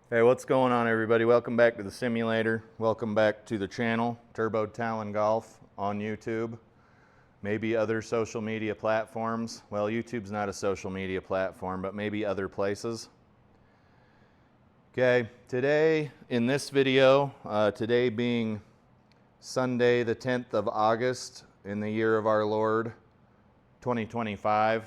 Hey, what's going on, everybody? Welcome back to the simulator. Welcome back to the channel, Turbo Talon Golf on YouTube. Maybe other social media platforms. Well, YouTube's not a social media platform, but maybe other places. Okay, today in this video, today being Sunday the 10th of August in the year of our Lord, 2025,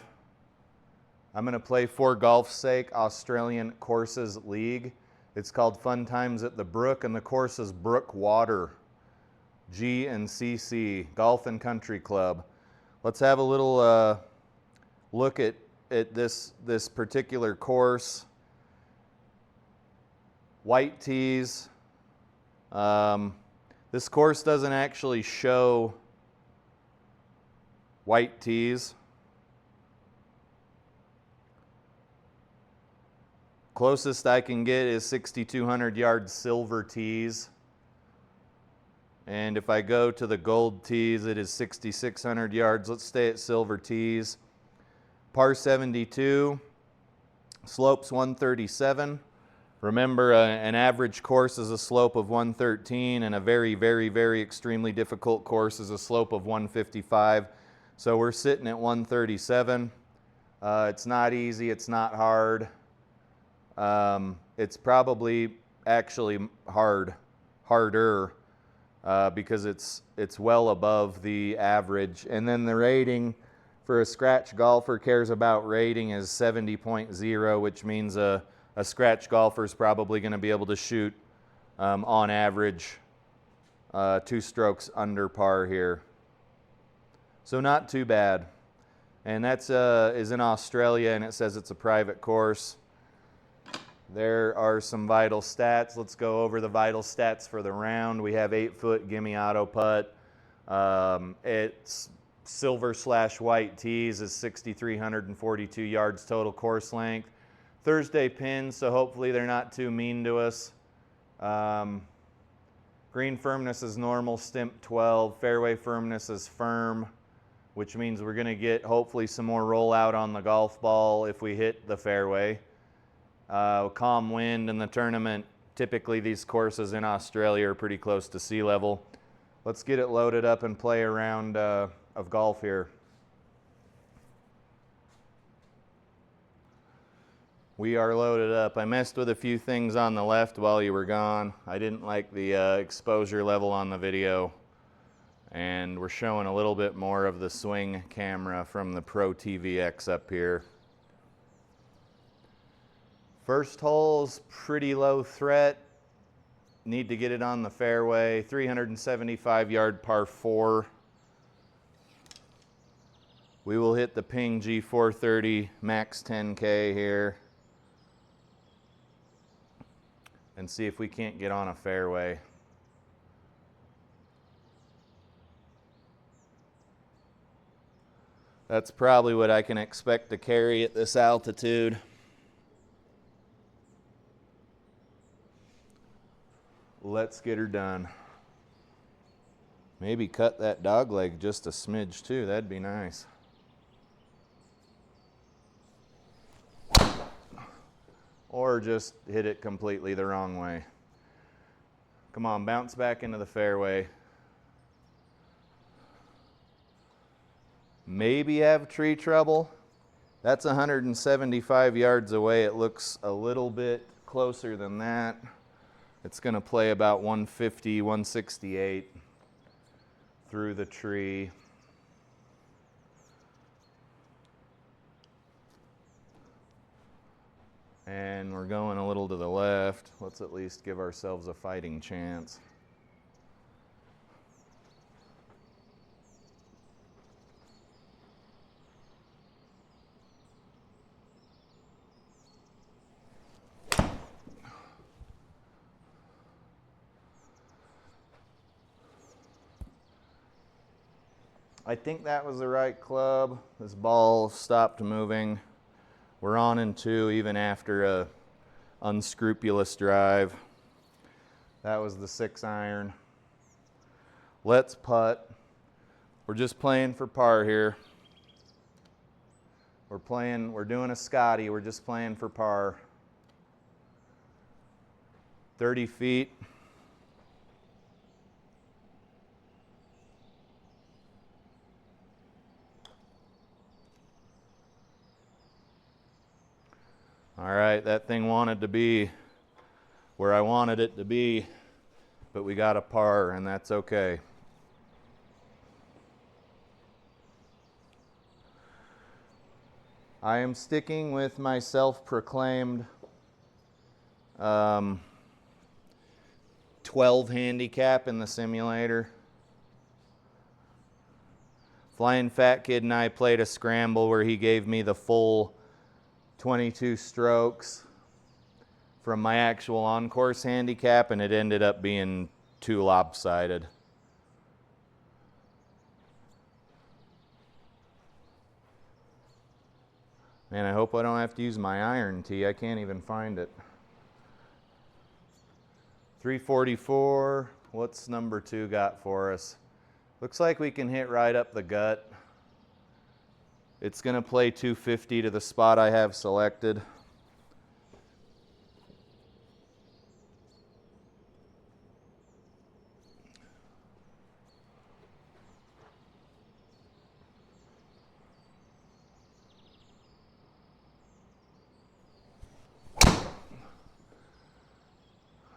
I'm going to play for golf's sake Australian Courses League. It's called Fun Times at the Brook, and the course is Brookwater, G&CC, Golf and Country Club. Let's have a little look at this particular course. White tees. This course doesn't actually show white tees. Closest I can get is 6,200 yard silver tees. And if I go to the gold tees, it is 6,600 yards. Let's stay at silver tees. Par 72, slopes 137. Remember, an average course is a slope of 113, and a very, very, very extremely difficult course is a slope of 155. So we're sitting at 137. It's not easy, it's not hard. It's probably actually harder because it's well above the average. And then the rating for a scratch golfer cares about rating is 70.0, which means a scratch golfer is probably going to be able to shoot on average 2 strokes under par here. So not too bad. And that's is in Australia, and it says it's a private course. There are some vital stats. Let's go over the vital stats for the round. We have 8-foot gimme auto putt. It's silver/white tees is 6,342 yards total course length. Thursday pins, so hopefully they're not too mean to us. Green firmness is normal, stimp 12. Fairway firmness is firm, which means we're going to get hopefully some more rollout on the golf ball if we hit the fairway. Calm wind in the tournament. Typically these courses in Australia are pretty close to sea level. Let's get it loaded up and play a round of golf here. We are loaded up. I messed with a few things on the left while you were gone. I didn't like the exposure level on the video, and we're showing a little bit more of the swing camera from the ProTee VX up here. First hole's pretty low threat. Need to get it on the fairway. 375 yard par 4. We will hit the Ping G430 max 10K here and see if we can't get on a fairway. That's probably what I can expect to carry at this altitude. Let's get her done. Maybe cut that dog leg just a smidge too. That'd be nice. Or just hit it completely the wrong way. Come on, bounce back into the fairway. Maybe have tree trouble. That's 175 yards away. It looks a little bit closer than that. It's going to play about 150, 168 through the tree. And we're going a little to the left. Let's at least give ourselves a fighting chance. I think that was the right club. This ball stopped moving. We're on in 2 even after a unscrupulous drive. That was the 6-iron. Let's putt. We're just playing for par here. We're doing a Scotty. We're just playing for par. 30 feet. All right, that thing wanted to be where I wanted it to be, but we got a par, and that's okay. I am sticking with my self-proclaimed 12 handicap in the simulator. Flying Fat Kid and I played a scramble where he gave me the full 22 strokes from my actual on-course handicap, and it ended up being too lopsided. Man, I hope I don't have to use my iron tee. I can't even find it. 344. What's number 2 got for us? Looks like we can hit right up the gut. It's going to play 250 to the spot I have selected.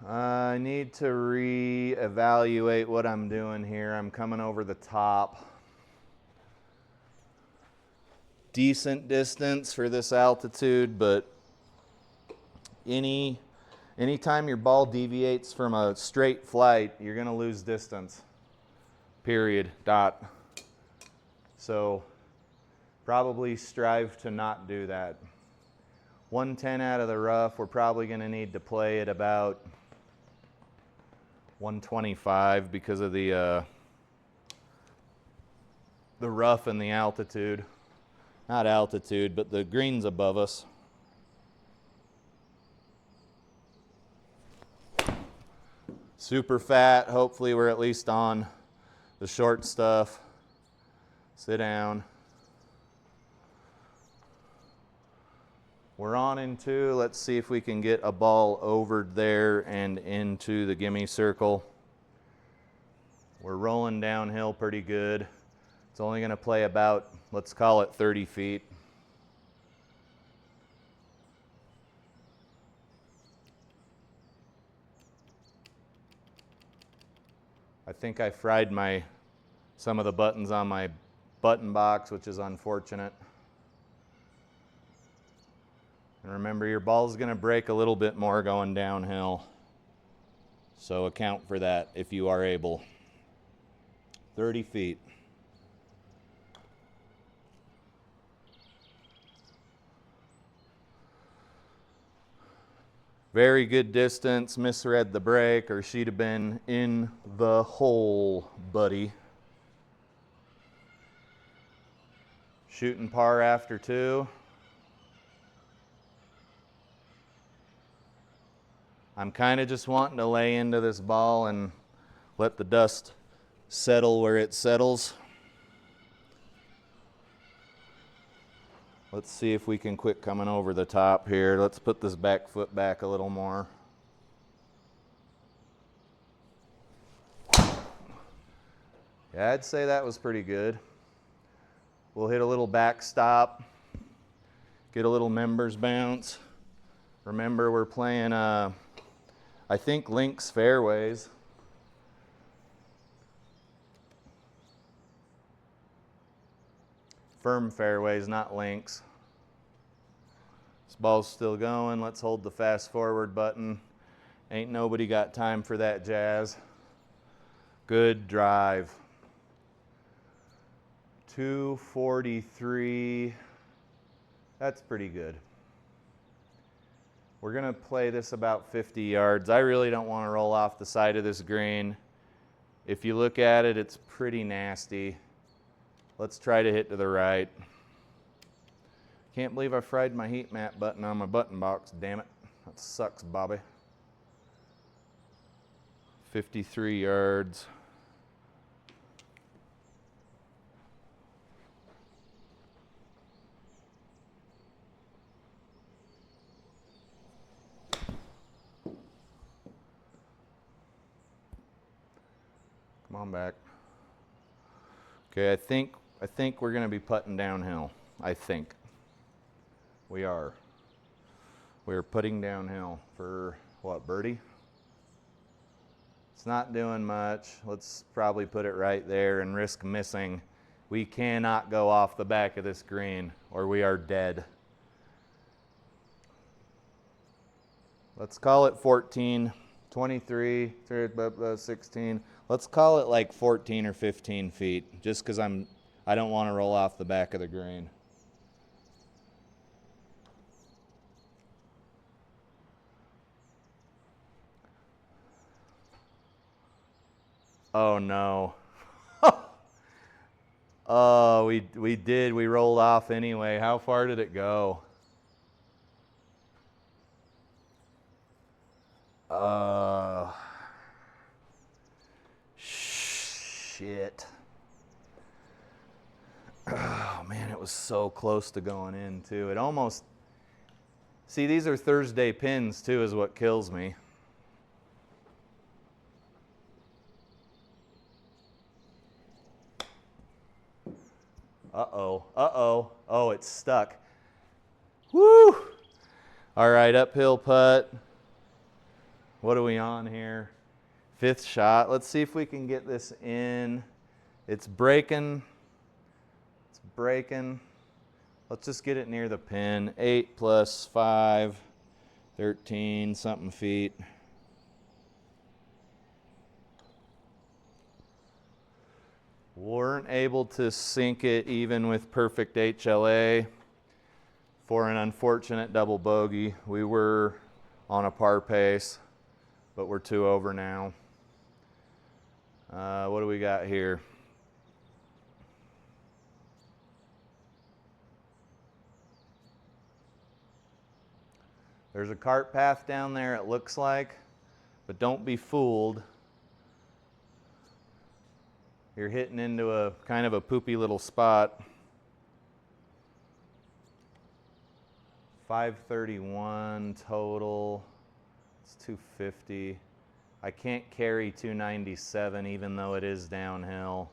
I need to reevaluate what I'm doing here. I'm coming over the top. Decent distance for this altitude, but anytime your ball deviates from a straight flight, you're going to lose distance. Period. Dot. So probably strive to not do that. 110 out of the rough, we're probably going to need to play at about 125 because of the rough and the altitude. Not altitude, but the greens above us. Super fat. Hopefully we're at least on the short stuff. Sit down. We're on in 2. Let's see if we can get a ball over there and into the gimme circle. We're rolling downhill pretty good. It's only going to play about, let's call it 30 feet. I think I fried some of the buttons on my button box, which is unfortunate. And remember, your ball's going to break a little bit more going downhill. So account for that if you are able. 30 feet. Very good distance, misread the break, or she'd have been in the hole, buddy. Shooting par after 2. I'm kind of just wanting to lay into this ball and let the dust settle where it settles. Let's see if we can quit coming over the top here. Let's put this back foot back a little more. Yeah, I'd say that was pretty good. We'll hit a little backstop, get a little members bounce. Remember, we're playing, I think, links fairways. Firm fairways, not links. This ball's still going. Let's hold the fast forward button. Ain't nobody got time for that jazz. Good drive. 243. That's pretty good. We're going to play this about 50 yards. I really don't want to roll off the side of this green. If you look at it, it's pretty nasty. Let's try to hit to the right. Can't believe I fried my heat map button on my button box, damn it. That sucks, Bobby. 53 yards. on back. Okay, I think we're going to be putting downhill. I think we are. We're putting downhill for what, birdie? It's not doing much. Let's probably put it right there and risk missing. We cannot go off the back of this green or we are dead. Let's call it 14, 23, 16. Let's call it like 14 or 15 feet, just because I don't want to roll off the back of the green. Oh no. Oh, we did. We rolled off anyway. How far did it go? Shit. Oh man, it was so close to going in too. It almost, see, these are Thursday pins too, is what kills me. Uh-oh, uh-oh. Oh, it's stuck. Woo! All right, uphill putt. What are we on here? 5th shot. Let's see if we can get this in. It's breaking. It's breaking. Let's just get it near the pin. 8 plus 5, 13 something feet. Weren't able to sink it even with perfect HLA for an unfortunate double bogey. We were on a par pace, but we're 2 over now. What do we got here? There's a cart path down there, it looks like, but don't be fooled. You're hitting into a kind of a poopy little spot. 531 total. It's 250. I can't carry 297 even though it is downhill.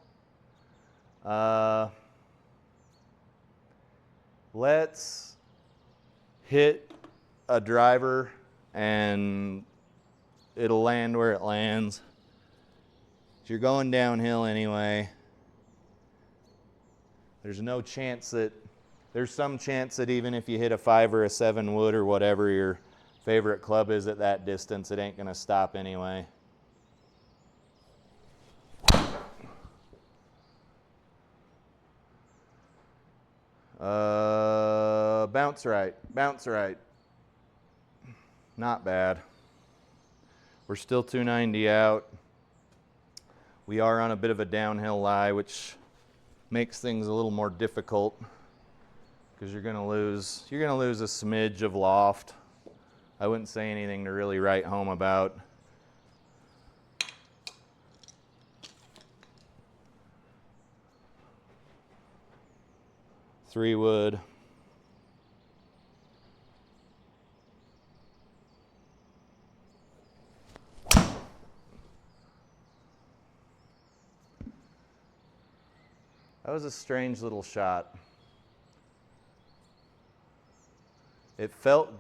Let's hit a driver and it'll land where it lands. You're going downhill anyway. There's no chance that, there's some chance that even if you hit a 5 or a 7 wood or whatever your favorite club is at that distance, it ain't gonna stop anyway. Bounce right, bounce right. Not bad. We're still 290 out. We are on a bit of a downhill lie, which makes things a little more difficult because you're gonna lose a smidge of loft. I wouldn't say anything to really write home about. Three wood. That was a strange little shot. It felt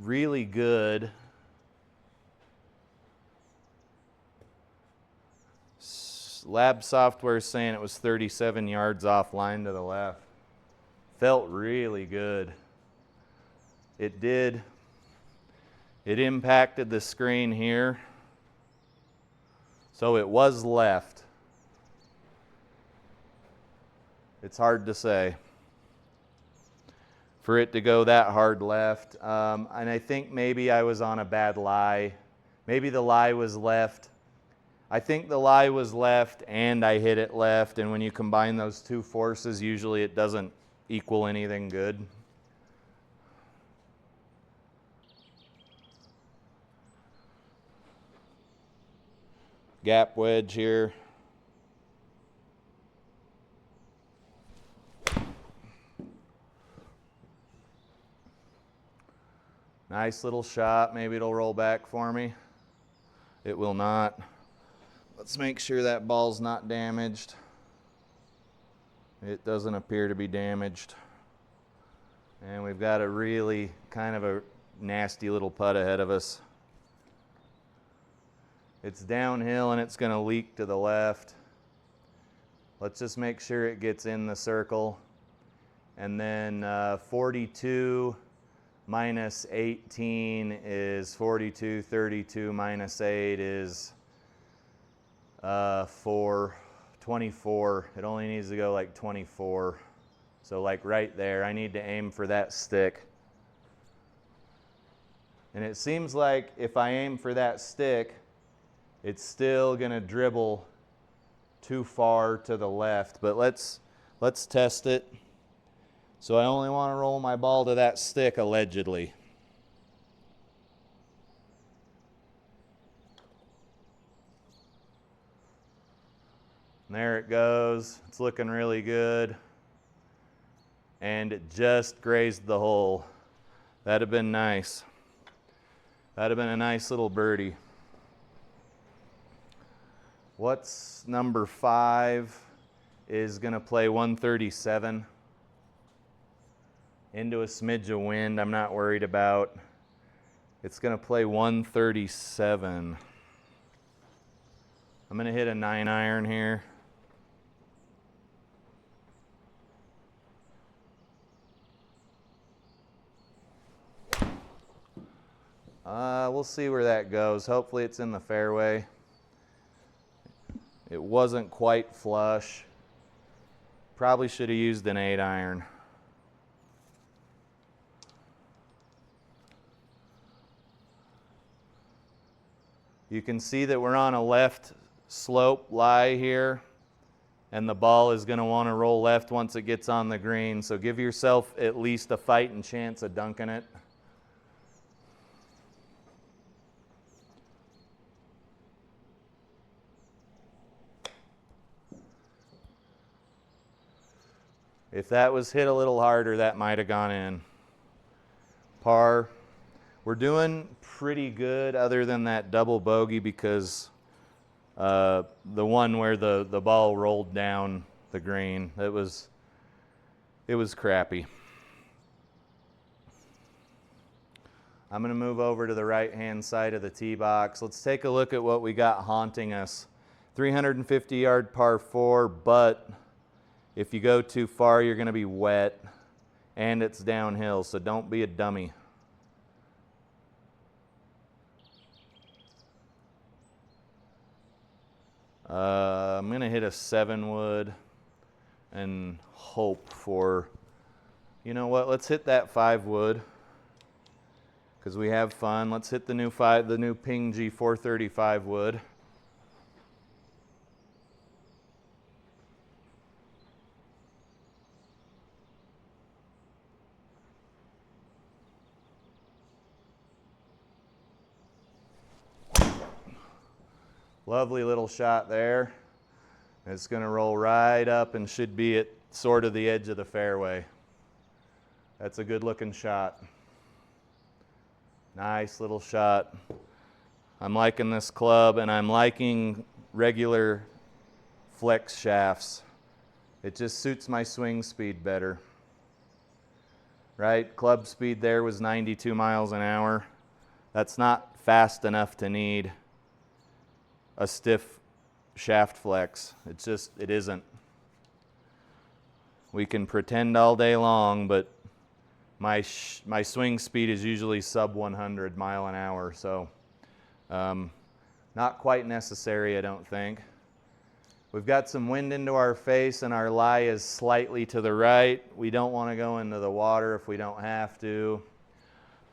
really good. Lab software is saying it was 37 yards offline to the left. Felt really good. It did. It impacted the screen here. So it was left. It's hard to say for it to go that hard left. And I think maybe I was on a bad lie. Maybe the lie was left. I think the lie was left and I hit it left. And when you combine those two forces, usually it doesn't equal anything good. Gap wedge here. Nice little shot. Maybe it'll roll back for me. It will not. Let's make sure that ball's not damaged. It doesn't appear to be damaged. And we've got a really kind of a nasty little putt ahead of us. It's downhill and it's going to leak to the left. Let's just make sure it gets in the circle. And then 42 minus 18 is 42. 32 minus 8 is 4. 24. It only needs to go like 24. So like right there, I need to aim for that stick. And it seems like if I aim for that stick, it's still gonna dribble too far to the left, but let's test it. So I only want to roll my ball to that stick, allegedly. And there it goes. It's looking really good. And it just grazed the hole. That'd have been nice. That'd have been a nice little birdie. What's number 5 is going to play 137 into a smidge of wind. I'm not worried about. It's going to play 137. I'm going to hit a 9-iron here. We'll see where that goes. Hopefully it's in the fairway. It wasn't quite flush. Probably should have used an 8-iron. You can see that we're on a left slope lie here, and the ball is going to want to roll left once it gets on the green. So give yourself at least a fighting chance of dunking it. If that was hit a little harder, that might have gone in. Par. We're doing pretty good other than that double bogey because the one where the ball rolled down the green, it was crappy. I'm going to move over to the right-hand side of the tee box. Let's take a look at what we got haunting us. 350-yard par 4, but if you go too far, you're going to be wet, and it's downhill, so don't be a dummy. I'm going to hit a 7-wood and hope for, you know what, let's hit that 5-wood because we have fun. Let's hit the new Ping G 435 wood. Lovely little shot there. It's going to roll right up and should be at sort of the edge of the fairway. That's a good looking shot. Nice little shot. I'm liking this club, and I'm liking regular flex shafts. It just suits my swing speed better. Right? Club speed there was 92 miles an hour. That's not fast enough to need a stiff shaft flex. It isn't. We can pretend all day long, but my swing speed is usually sub 100 mile an hour, so not quite necessary, I don't think. We've got some wind into our face, and our lie is slightly to the right. We don't want to go into the water if we don't have to.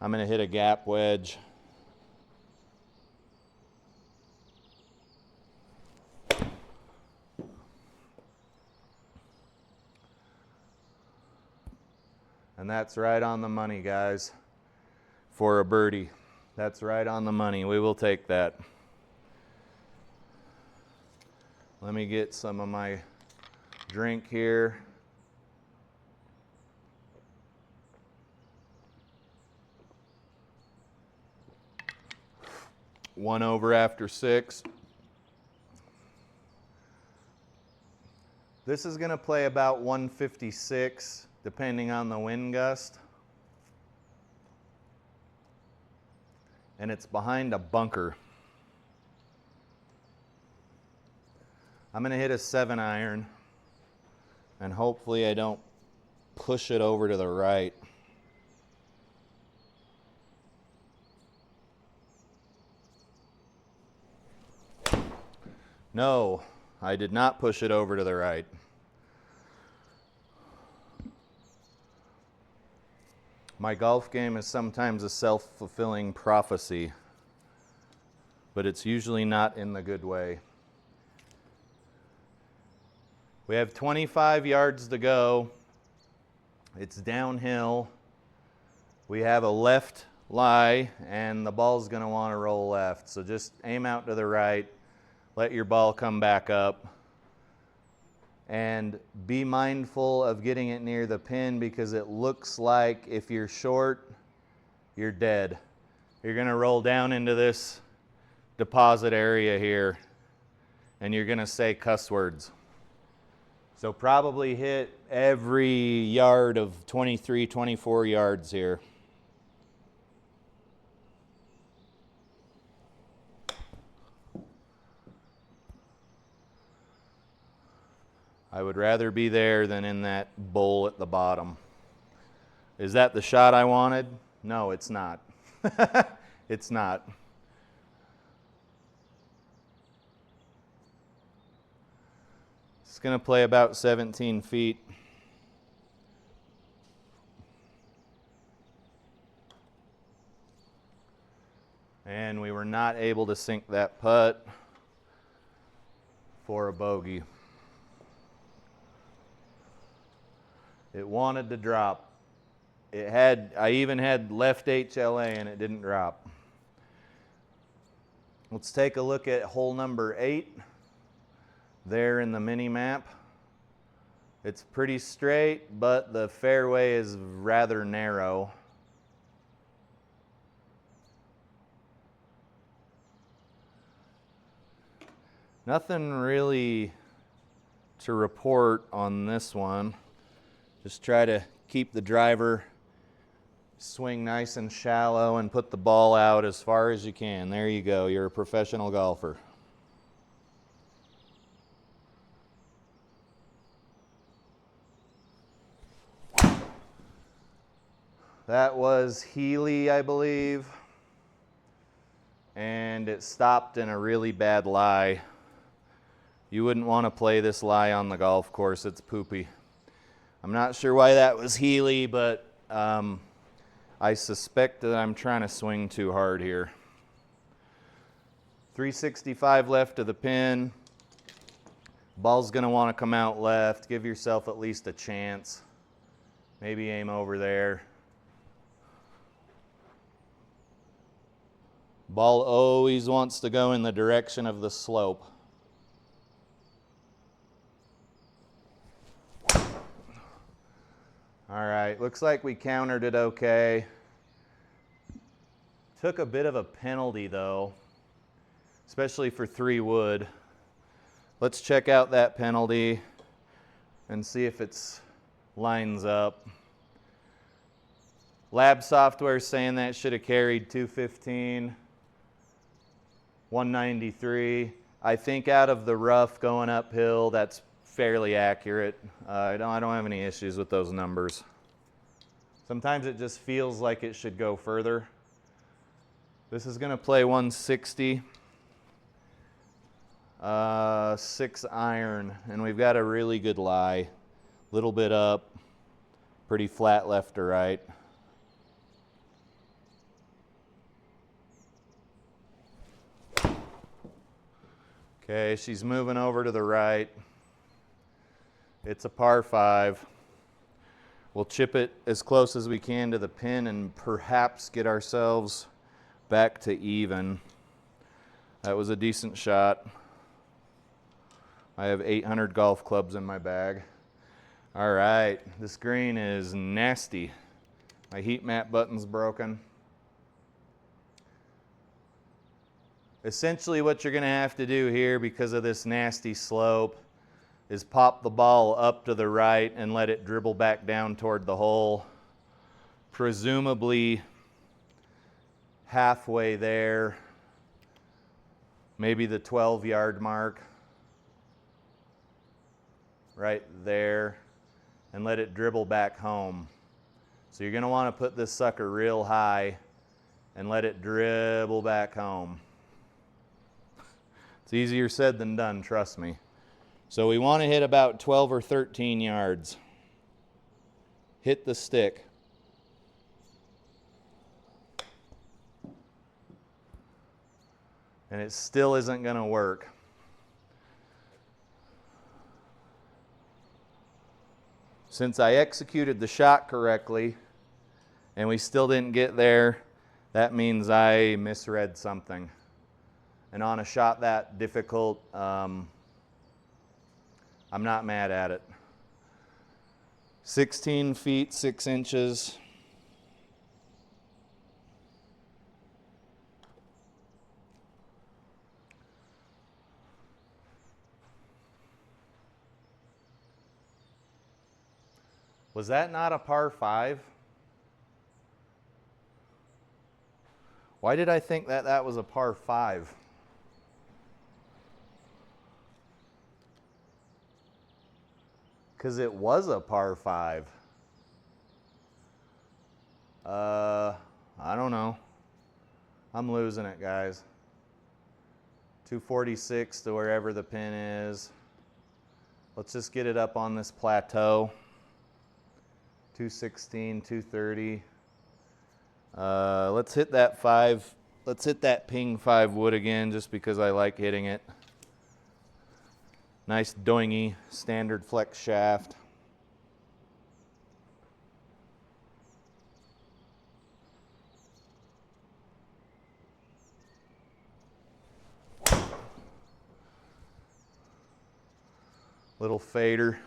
I'm going to hit a gap wedge. And that's right on the money, guys, for a birdie. That's right on the money. We will take that. Let me get some of my drink here. One over after 6. This is going to play about 156 depending on the wind gust. And it's behind a bunker. I'm going to hit a 7-iron and hopefully I don't push it over to the right. No, I did not push it over to the right. My golf game is sometimes a self-fulfilling prophecy, but it's usually not in the good way. We have 25 yards to go. It's downhill. We have a left lie, and the ball's going to want to roll left. So just aim out to the right. Let your ball come back up. And be mindful of getting it near the pin because it looks like if you're short, you're dead. You're going to roll down into this deposit area here, and you're going to say cuss words. So probably hit every yard of 23, 24 yards here. I would rather be there than in that bowl at the bottom. Is that the shot I wanted? No, it's not. It's not. It's going to play about 17 feet. And we were not able to sink that putt for a bogey. It wanted to drop. I even had left HLA and it didn't drop. Let's take a look at hole number 8 there in the mini map. It's pretty straight, but the fairway is rather narrow. Nothing really to report on this one. Just try to keep the driver swing nice and shallow and put the ball out as far as you can. There you go. You're a professional golfer. That was Healy, I believe. And it stopped in a really bad lie. You wouldn't want to play this lie on the golf course. It's poopy. I'm not sure why that was Healy, but I suspect that I'm trying to swing too hard here. 365 left to the pin. Ball's going to want to come out left. Give yourself at least a chance. Maybe aim over there. Ball always wants to go in the direction of the slope. All right, looks like we countered it okay. Took a bit of a penalty though, especially for 3 wood. Let's check out that penalty and see if it's lines up. Lab software is saying that should have carried 215, 193. I think out of the rough going uphill, that's fairly accurate. I don't have any issues with those numbers. Sometimes it just feels like it should go further. This is going to play 160, 6 iron, and we've got a really good lie. Little bit up, pretty flat left to right. Okay, she's moving over to the right. It's a par 5. We'll chip it as close as we can to the pin and perhaps get ourselves back to even. That was a decent shot. I have 800 golf clubs in my bag. All right, this green is nasty. My heat map button's broken. Essentially what you're going to have to do here because of this nasty slope, is pop the ball up to the right and let it dribble back down toward the hole. Presumably halfway there, maybe the 12-yard mark, right there, and let it dribble back home. So you're going to want to put this sucker real high and let it dribble back home. It's easier said than done, trust me. So we want to hit about 12 or 13 yards. Hit the stick. And it still isn't going to work. Since I executed the shot correctly and we still didn't get there, that means I misread something. And on a shot that difficult, I'm not mad at it. 16 feet, 6 inches. Was that not a par 5? Why did I think that that was a par 5? Because it was a par 5. I don't know. I'm losing it, guys. 246 to wherever the pin is. Let's just get it up on this plateau. 216, 230. Let's hit that 5. Let's hit that ping 5 wood again just because I like hitting it. Nice doingy standard flex shaft. Little fader.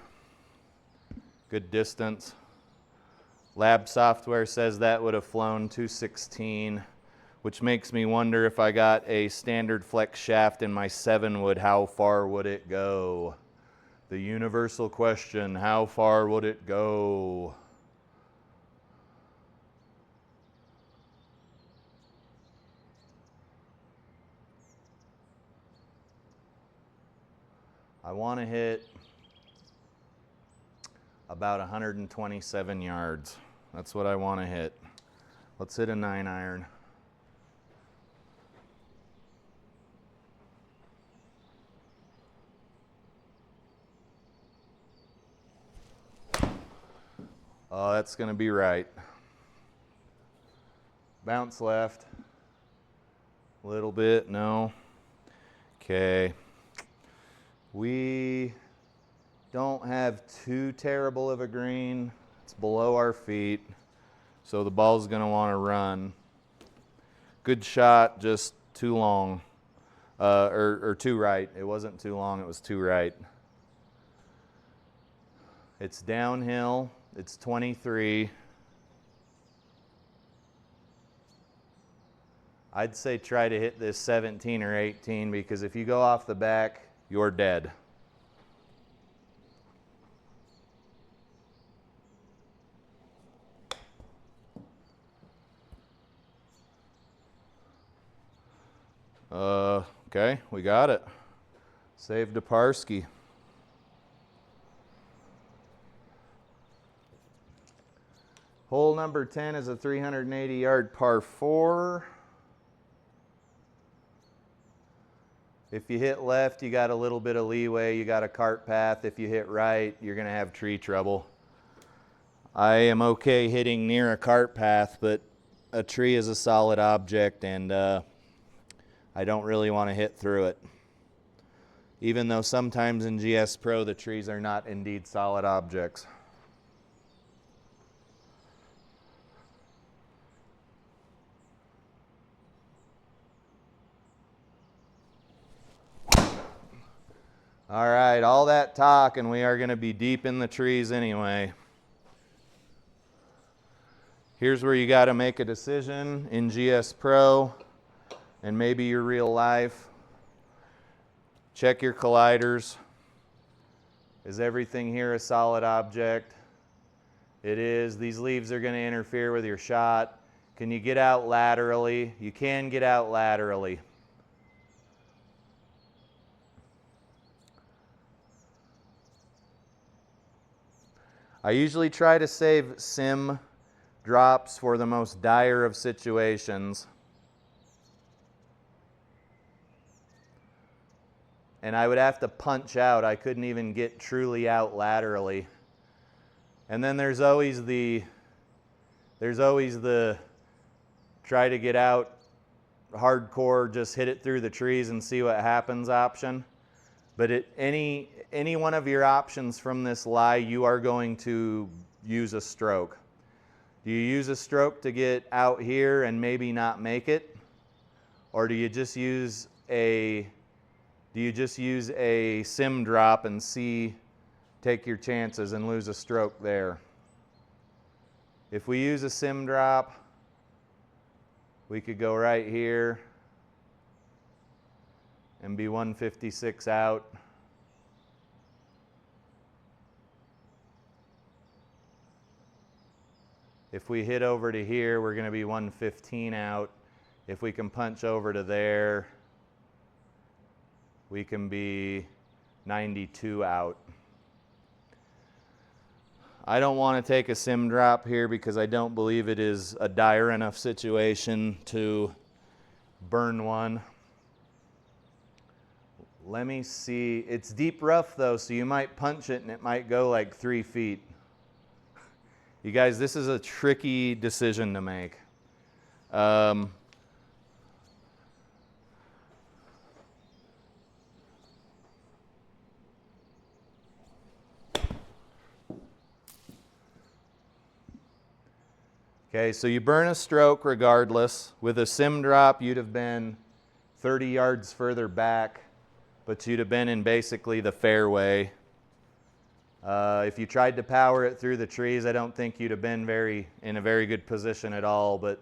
Good distance. Lab software says that would have flown 216, which makes me wonder if I got a standard flex shaft in my 7 wood, how far would it go? The universal question, how far would it go? I want to hit about 127 yards. That's what I want to hit. Let's hit a 9-iron. Oh, that's going to be right. Bounce left. A little bit, no. Okay. We don't have too terrible of a green. It's below our feet, so the ball's going to want to run. Good shot, just too long, or too right. It wasn't too long, it was too right. It's downhill. It's 23. I'd say try to hit this 17 or 18 because if you go off the back, you're dead. Okay, we got it. Saved a Parsky. Hole number 10 is a 380-yard par 4. If you hit left, you got a little bit of leeway. You got a cart path. If you hit right, you're going to have tree trouble. I am okay hitting near a cart path, but a tree is a solid object, and I don't really want to hit through it. Even though sometimes in GSPro the trees are not indeed solid objects. All right, all that talk and we are going to be deep in the trees anyway. Here's where you got to make a decision in GSPro and maybe your real life. Check your colliders. Is everything here a solid object? It is. These leaves are going to interfere with your shot. Can you get out laterally? You can get out laterally. I usually try to save sim drops for the most dire of situations. And I would have to punch out. I couldn't even get truly out laterally. And then there's always the try to get out hardcore, just hit it through the trees and see what happens option. But any one of your options from this lie, you are going to use a stroke. Do you use a stroke to get out here and maybe not make it? Or do you just use a sim drop and take your chances and lose a stroke there? If we use a sim drop, we could go right here and be 156 out. If we hit over to here, we're going to be 115 out. If we can punch over to there, we can be 92 out. I don't want to take a sim drop here because I don't believe it is a dire enough situation to burn one. Let me see. It's deep rough though, so you might punch it and it might go like 3 feet. You guys, this is a tricky decision to make. Okay, so you burn a stroke regardless. With a sim drop, you'd have been 30 yards further back, but you'd have been in basically the fairway. If you tried to power it through the trees, I don't think you'd have been in a very good position at all, but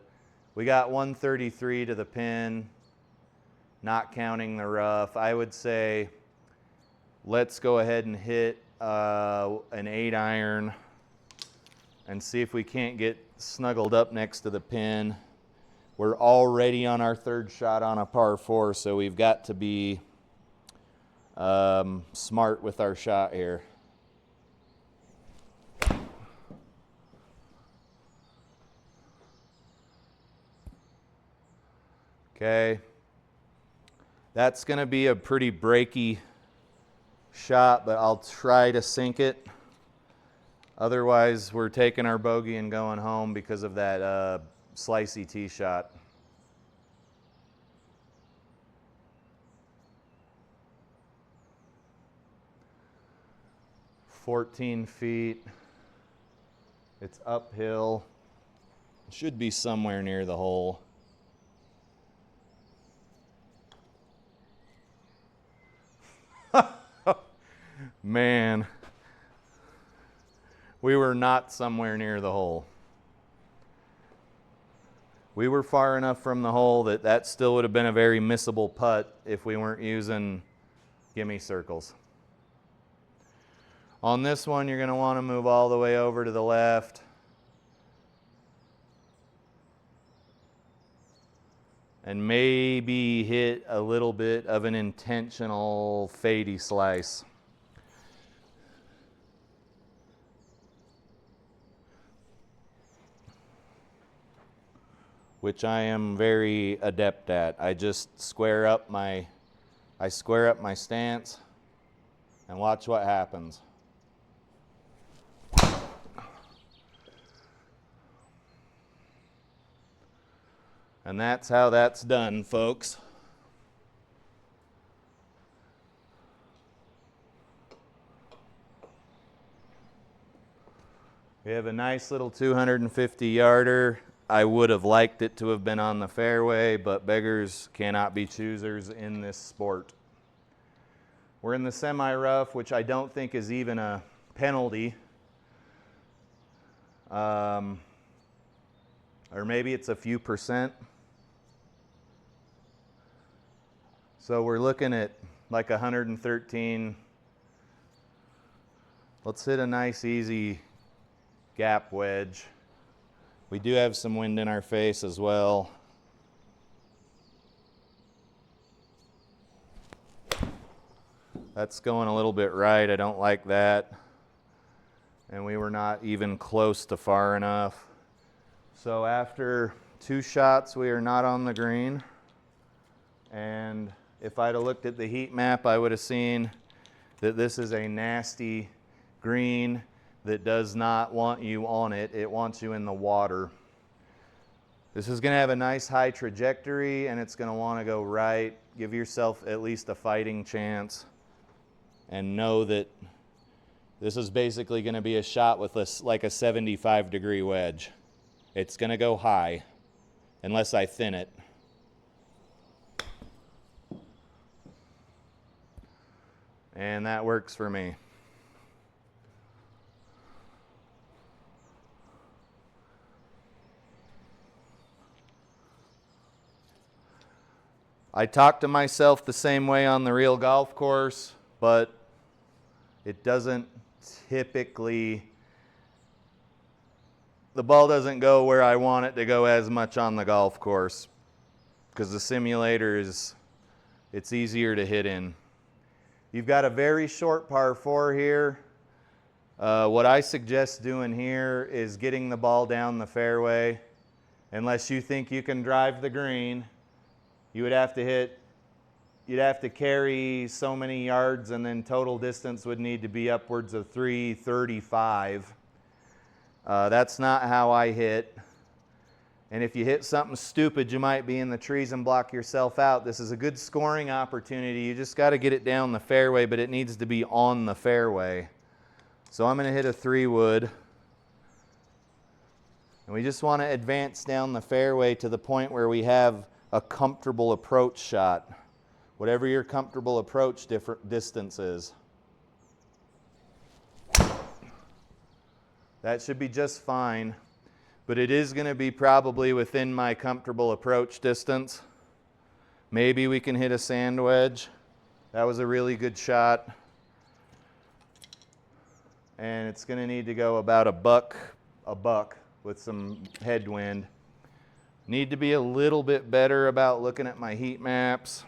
we got 133 to the pin, not counting the rough. I would say let's go ahead and hit an 8-iron and see if we can't get snuggled up next to the pin. We're already on our 3rd shot on a par 4, so we've got to be smart with our shot here. Okay, that's going to be a pretty breaky shot, but I'll try to sink it. Otherwise, we're taking our bogey and going home because of that slicey tee shot. "14 feet. It's uphill. Should be somewhere near the hole. Man, we were not somewhere near the hole. We were far enough from the hole that still would have been a very missable putt if we weren't using gimme circles. On this one, you're going to want to move all the way over to the left. And maybe hit a little bit of an intentional fadey slice. Which I am very adept at. I just square up my stance and watch what happens. And that's how that's done, folks. We have a nice little 250 yarder. I would have liked it to have been on the fairway, but beggars cannot be choosers in this sport. We're in the semi-rough, which I don't think is even a penalty. Or maybe it's a few percent. So we're looking at like 113 Let's hit a nice easy gap wedge. We do have some wind in our face as well. That's going a little bit right. I don't like that. And we were not even close to far enough. So after 2 shots, we are not on the green. And if I'd have looked at the heat map, I would have seen that this is a nasty green that does not want you on it. It wants you in the water. This is going to have a nice high trajectory, and it's going to want to go right. Give yourself at least a fighting chance, and know that this is basically going to be a shot with like a 75-degree wedge. It's going to go high unless I thin it. And that works for me. I talk to myself the same way on the real golf course, but it doesn't typically, the ball doesn't go where I want it to go as much on the golf course, because the simulator it's easier to hit in. You've got a very short par 4 here. What I suggest doing here is getting the ball down the fairway. Unless you think you can drive the green, you would have to hit, you'd have to carry so many yards, and then total distance would need to be upwards of 335. That's not how I hit. And if you hit something stupid, you might be in the trees and block yourself out. This is a good scoring opportunity. You just got to get it down the fairway, but it needs to be on the fairway. So I'm going to hit a 3-wood. And we just want to advance down the fairway to the point where we have a comfortable approach shot. Whatever your comfortable approach distance is. That should be just fine. But it is going to be probably within my comfortable approach distance. Maybe we can hit a sand wedge. That was a really good shot. And it's going to need to go about a buck with some headwind. Need to be a little bit better about looking at my heat maps.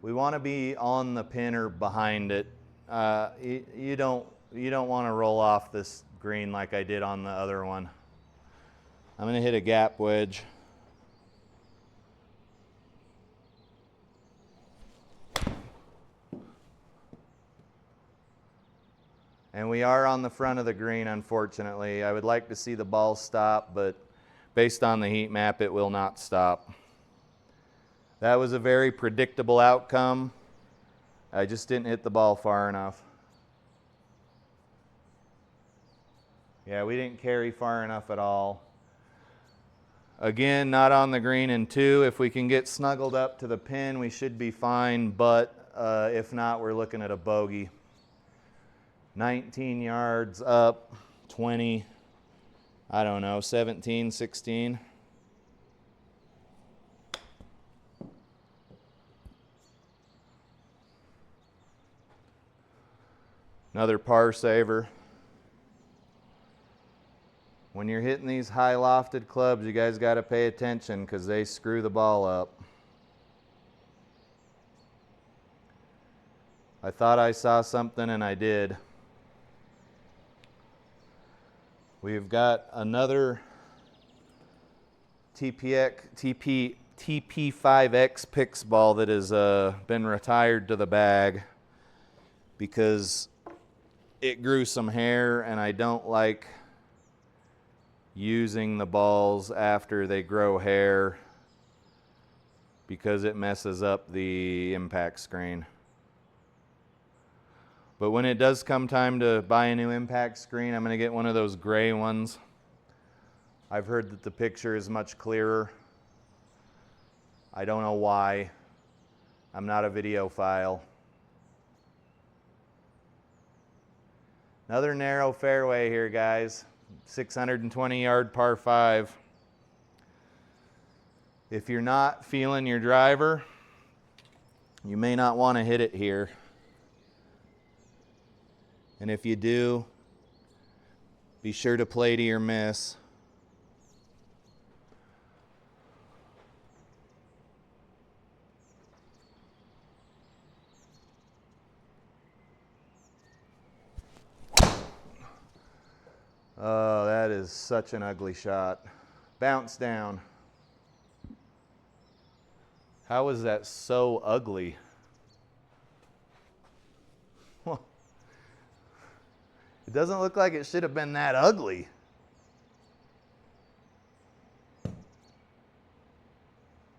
We want to be on the pin or behind it. You don't want to roll off this green like I did on the other one. I'm going to hit a gap wedge. And we are on the front of the green, unfortunately. I would like to see the ball stop, but based on the heat map, it will not stop. That was a very predictable outcome. I just didn't hit the ball far enough. Yeah, we didn't carry far enough at all. Again, not on the green in 2. If we can get snuggled up to the pin, we should be fine, but if not, we're looking at a bogey. 19 yards up, 20, I don't know, 17, 16. Another par saver. When you're hitting these high lofted clubs, you guys got to pay attention because they screw the ball up. I thought I saw something and I did. We've got another TP5X Pix ball that has been retired to the bag because it grew some hair, and I don't like using the balls after they grow hair because it messes up the impact screen. But when it does come time to buy a new impact screen, I'm going to get one of those gray ones. I've heard that the picture is much clearer. I don't know why. I'm not a videophile. Another narrow fairway here, guys. 620-yard par 5. If you're not feeling your driver, you may not want to hit it here. And if you do, be sure to play to your miss. Oh, that is such an ugly shot. Bounce down. How is that so ugly? It doesn't look like it should have been that ugly.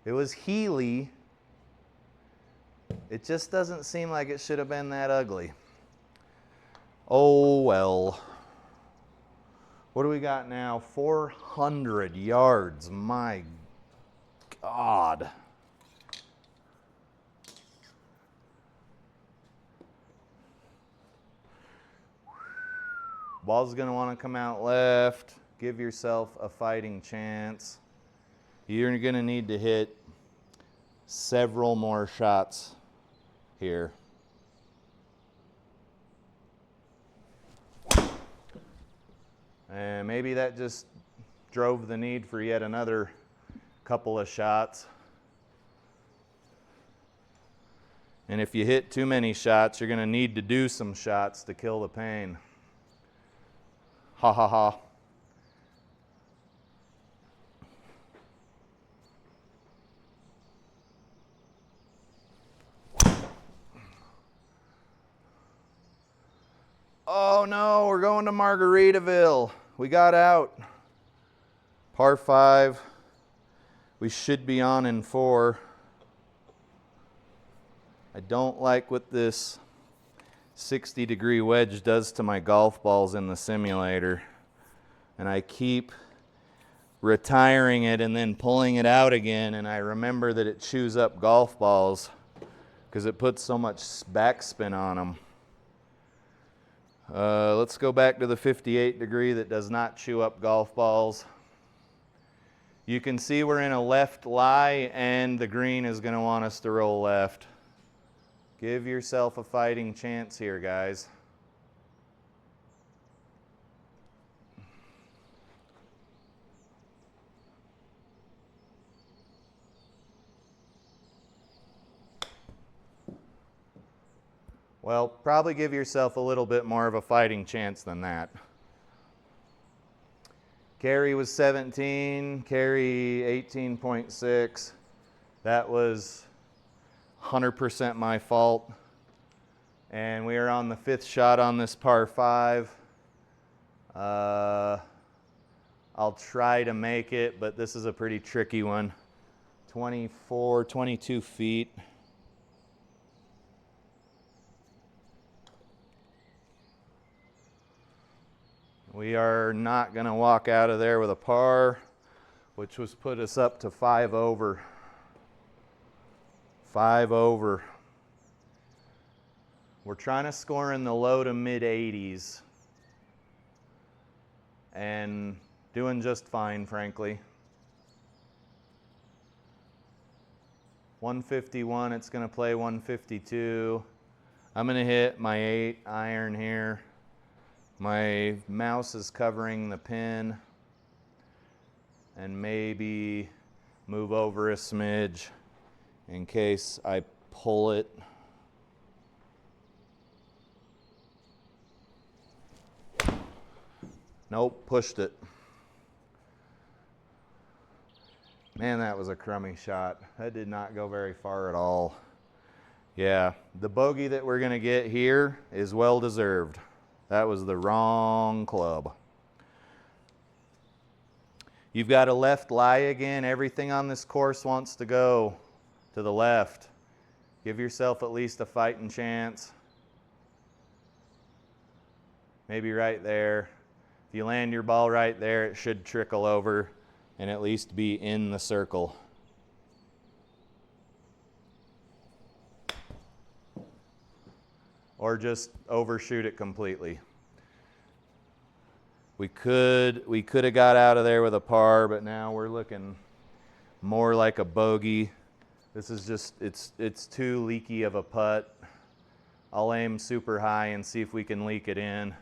It was Healy. It just doesn't seem like it should have been that ugly. Oh well. What do we got now? 400 yards. My God. Ball's going to want to come out left. Give yourself a fighting chance. You're going to need to hit several more shots here. And maybe that just drove the need for yet another couple of shots. And if you hit too many shots, you're going to need to do some shots to kill the pain. Ha ha ha. Oh no, we're going to Margaritaville. We got out. Par 5. We should be on in 4. I don't like what this 60-degree wedge does to my golf balls in the simulator. And I keep retiring it and then pulling it out again, and I remember that it chews up golf balls because it puts so much backspin on them. Let's go back to the 58 degree that does not chew up golf balls. You can see we're in a left lie, and the green is going to want us to roll left. Give yourself a fighting chance here, guys. Well, probably give yourself a little bit more of a fighting chance than that. Carry was 17, carry 18.6. That was 100% my fault. And we are on the 5th shot on this par 5. I'll try to make it, but this is a pretty tricky one. 22 feet. We are not going to walk out of there with a par, which was put us up to 5 over. 5 over. We're trying to score in the low to mid 80s and doing just fine, frankly. 151, it's going to play 152. I'm going to hit my 8 iron here. My mouse is covering the pin, and maybe move over a smidge in case I pull it. Nope, pushed it. Man, that was a crummy shot. That did not go very far at all. Yeah, the bogey that we're going to get here is well deserved. That was the wrong club. You've got a left lie again. Everything on this course wants to go to the left. Give yourself at least a fighting chance. Maybe right there. If you land your ball right there, it should trickle over and at least be in the circle. Or just overshoot it completely. We could have got out of there with a par, but now we're looking more like a bogey. This is just, it's too leaky of a putt. I'll aim super high and see if we can leak it in.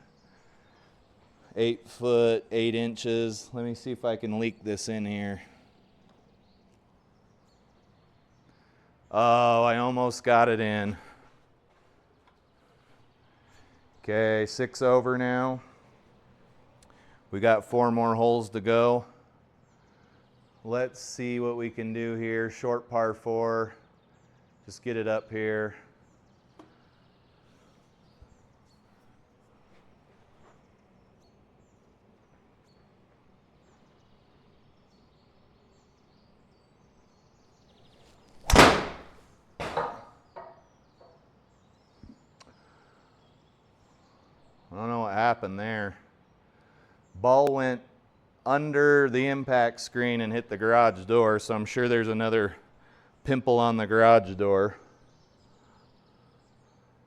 8 foot, 8 inches. Let me see if I can leak this in here. Oh, I almost got it in. Okay, 6 over now. We got 4 more holes to go. Let's see what we can do here. Short par 4. Just get it up here. I don't know what happened there. Ball went under the impact screen and hit the garage door, so I'm sure there's another pimple on the garage door.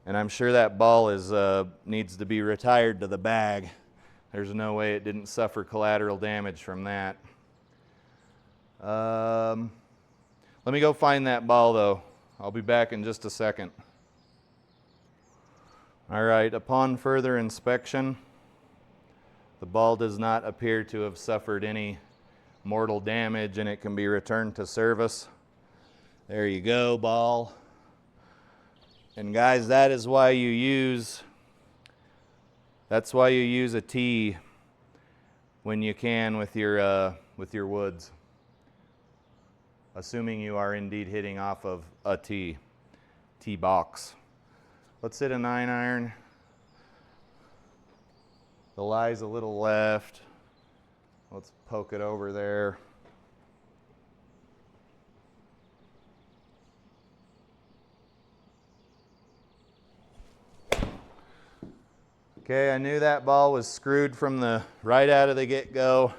And I'm sure that ball is needs to be retired to the bag. There's no way it didn't suffer collateral damage from that. Let me go find that ball though. I'll be back in just a second. All right, upon further inspection, the ball does not appear to have suffered any mortal damage and it can be returned to service. There you go, ball. And guys, that is why you use, a tee when you can with your woods. Assuming you are indeed hitting off of a tee box. Let's hit a 9-iron. The lie's a little left. Let's poke it over there. Okay, I knew that ball was screwed from the right out of the get-go.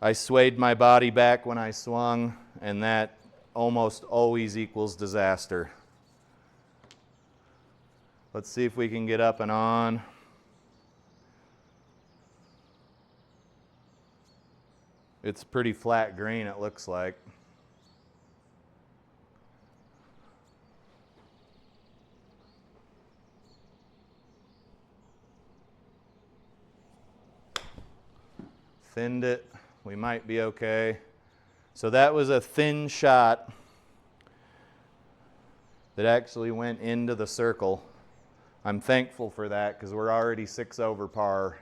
I swayed my body back when I swung, and that almost always equals disaster. Let's see if we can get up and on. It's pretty flat green, it looks like. Thinned it. We might be okay. So that was a thin shot that actually went into the circle. I'm thankful for that because we're already 6 over par.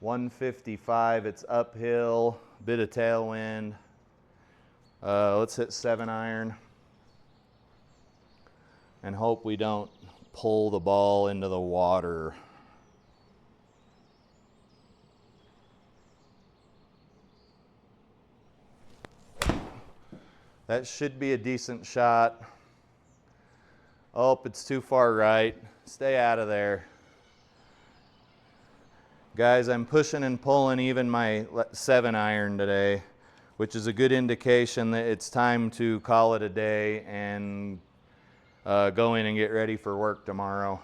155, it's uphill, bit of tailwind. Let's hit 7-iron and hope we don't pull the ball into the water. That should be a decent shot. Oh, it's too far right. Stay out of there. Guys, I'm pushing and pulling even my 7-iron today, which is a good indication that it's time to call it a day and go in and get ready for work tomorrow.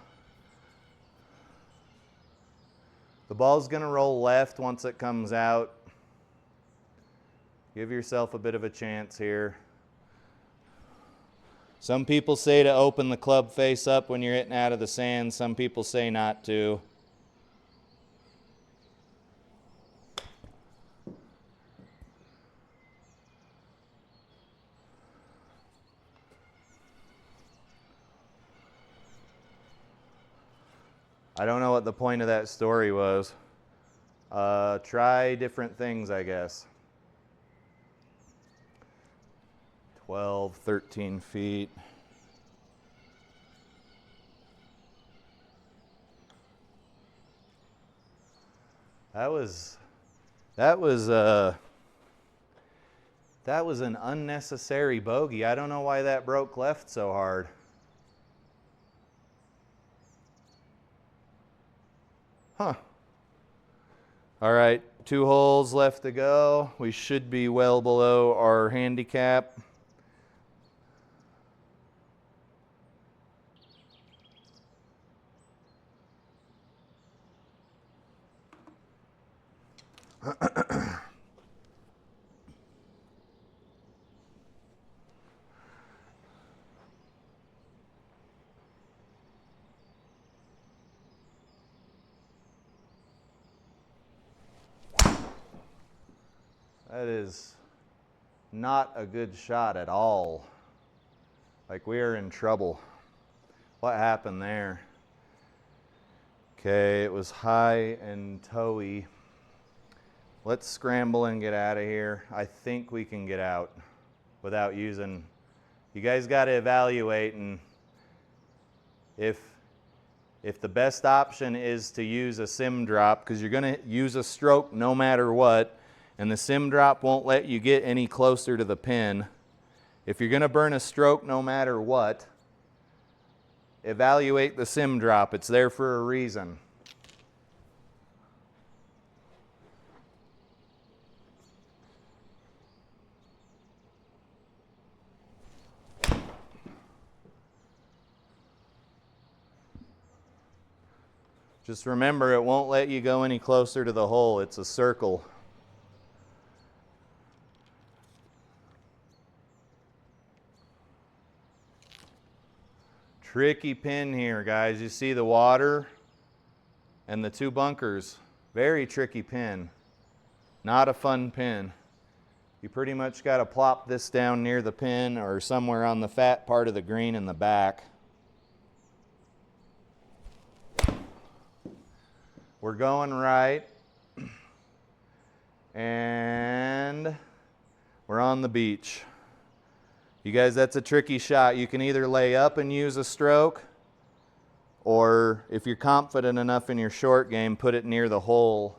The ball's going to roll left once it comes out. Give yourself a bit of a chance here. Some people say to open the club face up when you're hitting out of the sand. Some people say not to. I don't know what the point of that story was. Try different things, I guess. 12, 13 feet. That was an unnecessary bogey. I don't know why that broke left so hard. Huh. All right, 2 holes left to go. We should be well below our handicap. That is not a good shot at all. Like we are in trouble. What happened there? Okay, it was high and towy. Let's scramble and get out of here. I think we can get out without using. You guys got to evaluate, and if the best option is to use a sim drop, because you're going to use a stroke no matter what, and the sim drop won't let you get any closer to the pin. If you're going to burn a stroke no matter what, evaluate the sim drop. It's there for a reason. Just remember, it won't let you go any closer to the hole. It's a circle. Tricky pin here, guys. You see the water and the two bunkers. Very tricky pin. Not a fun pin. You pretty much got to plop this down near the pin or somewhere on the fat part of the green in the back. We're going right. And we're on the beach. You guys, that's a tricky shot. You can either lay up and use a stroke, or if you're confident enough in your short game, put it near the hole.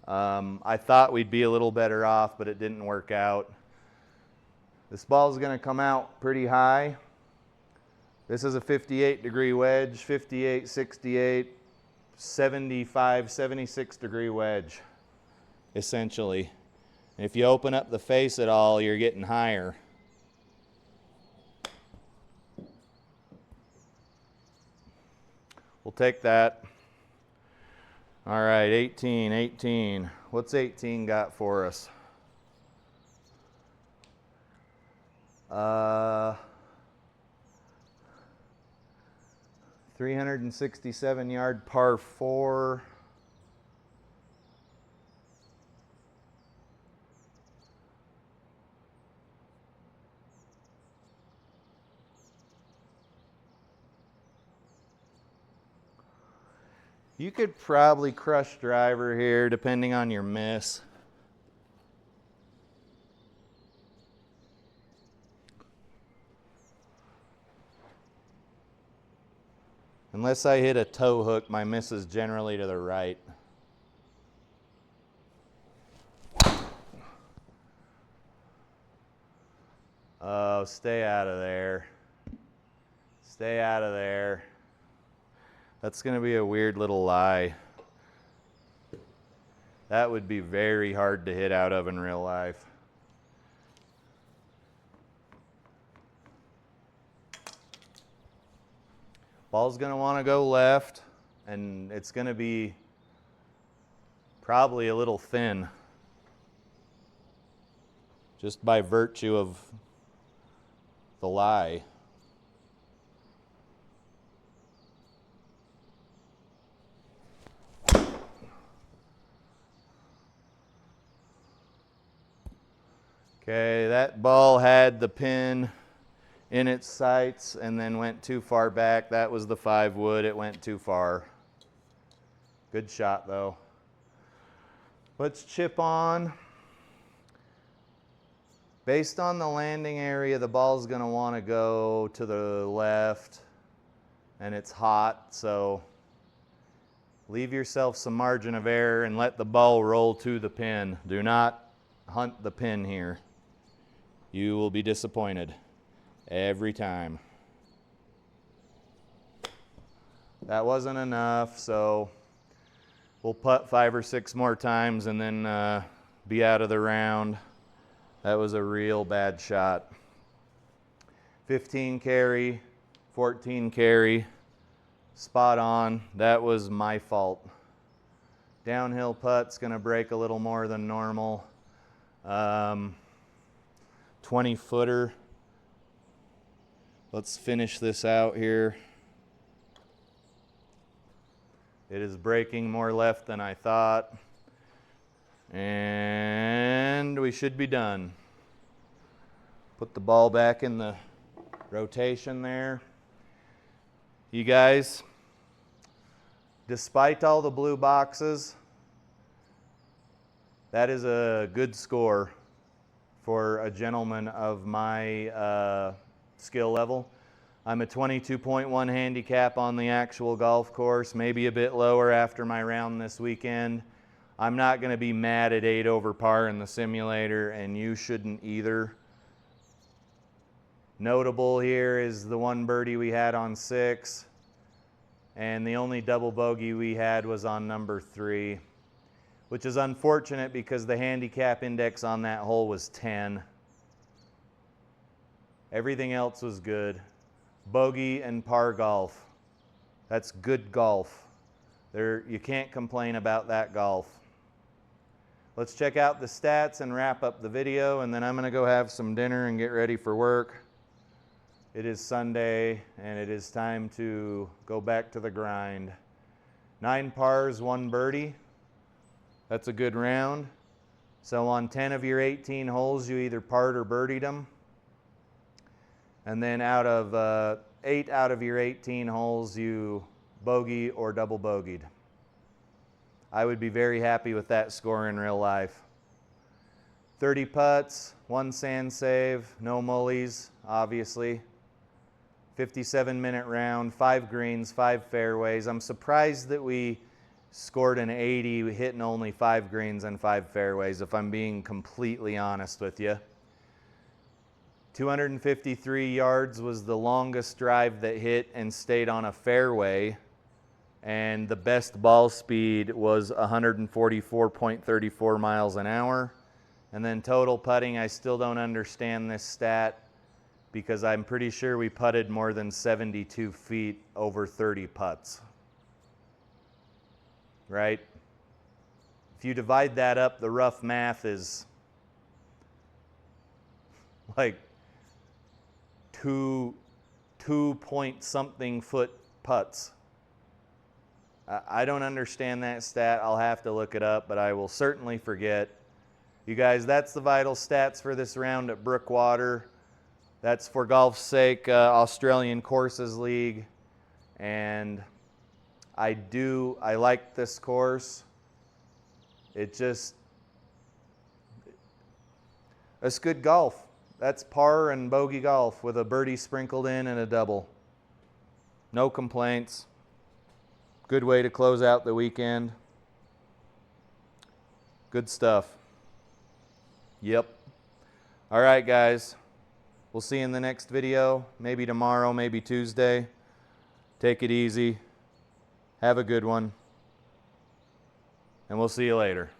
I thought we'd be a little better off, but it didn't work out. This ball's going to come out pretty high. This is a 58-degree wedge, 58, 68, 75, 76-degree wedge, essentially. And if you open up the face at all, you're getting higher. We'll take that. All right, 18, 18. What's 18 got for us? 367-yard par 4. You could probably crush driver here depending on your miss. Unless I hit a toe hook, my miss is generally to the right. Oh, stay out of there. Stay out of there. That's going to be a weird little lie. That would be very hard to hit out of in real life. Ball's going to want to go left, and it's going to be probably a little thin, just by virtue of the lie. Okay, that ball had the pin in its sights and then went too far back. That was the 5 wood. It went too far. Good shot, though. Let's chip on. Based on the landing area, the ball's going to want to go to the left, and it's hot, so leave yourself some margin of error and let the ball roll to the pin. Do not hunt the pin here. You will be disappointed every time. That wasn't enough, so we'll putt 5 or 6 more times and then be out of the round. That was a real bad shot. 15 carry, 14 carry, spot on. That was my fault. Downhill putt's gonna break a little more than normal. 20-footer. Let's finish this out here. It is breaking more left than I thought. And and we should be done. Put the ball back in the rotation there. You guys, despite all the blue boxes, that is a good score for a gentleman of my skill level. I'm a 22.1 handicap on the actual golf course, maybe a bit lower after my round this weekend. I'm not going to be mad at 8 over par in the simulator, and you shouldn't either. Notable here is the one birdie we had on 6, and the only double bogey we had was on number 3, which is unfortunate because the handicap index on that hole was 10. Everything else was good. Bogey and par golf. That's good golf. You can't complain about that golf. Let's check out the stats and wrap up the video, and then I'm going to go have some dinner and get ready for work. It is Sunday, and it is time to go back to the grind. 9 pars, 1 birdie. That's a good round. So on 10 of your 18 holes, you either parred or birdied them. And then out of 8 out of your 18 holes, you bogey or double bogeyed. I would be very happy with that score in real life. 30 putts, 1 sand save, no mullies, obviously. 57-minute round, 5 greens, 5 fairways. I'm surprised that we scored an 80 hitting only 5 greens and 5 fairways, if I'm being completely honest with you. 253 yards was the longest drive that hit and stayed on a fairway, and the best ball speed was 144.34 miles an hour. And then total putting, I still don't understand this stat because I'm pretty sure we putted more than 72 feet over 30 putts. Right? If you divide that up, the rough math is like 2 point something foot putts. I don't understand that stat. I'll have to look it up, but I will certainly forget. You guys, that's the vital stats for this round at Brookwater. That's for golf's sake, Australian Courses League. And I like this course. It's good golf. That's par and bogey golf with a birdie sprinkled in and a double. No complaints. Good way to close out the weekend. Good stuff. Yep. All right, guys. We'll see you in the next video. Maybe tomorrow, maybe Tuesday. Take it easy. Have a good one. And we'll see you later.